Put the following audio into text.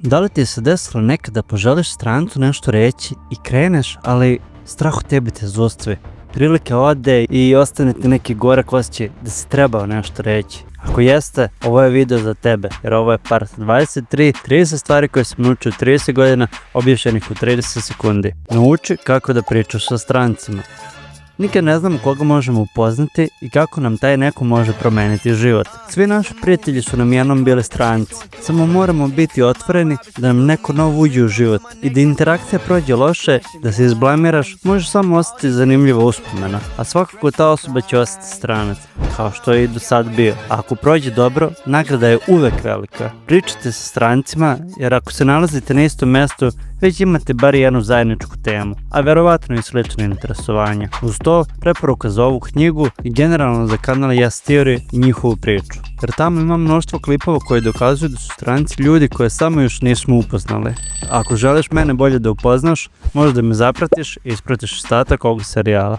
Da li ti se desilo nekada da poželiš strancu nešto reći i kreneš, ali strah u tebi te zaustavi? Prilika ode i ostane ti neki gorak osjećaj da si trebao nešto reći. Ako jeste, ovo je video za tebe, jer ovo je part 23, 30 stvari koje sam naučio u 30 godina, objašnjenih u 30 sekundi. Nauči kako da pričaš sa strancima. Nikad ne znamo koga možemo upoznati i kako nam taj neko može promeniti život. Svi naši prijatelji su nam jednom bili stranci. Samo moramo biti otvoreni da nam neko nov uđe u život i da interakcija prođe loše, da se izblamiraš, možeš samo ostati zanimljiva uspomena, a svakako ta osoba će ostati stranac, kao što je i do sad bio. A ako prođe dobro, nagrada je uvek velika. Pričajte sa strancima, jer ako se nalazite na istom mestu, već imate bar jednu zajedničku temu, a verovatno i slične interesovanja. Uz to, preporuka za ovu knjigu i generalno za kanal Yes Theory i njihovu priču. Jer tamo ima mnoštvo klipova koji dokazuju da su stranci ljudi koje samo još nismo upoznali. Ako želiš mene bolje da upoznaš, možda me zapratiš i ispratiš ostatak ovog serijala.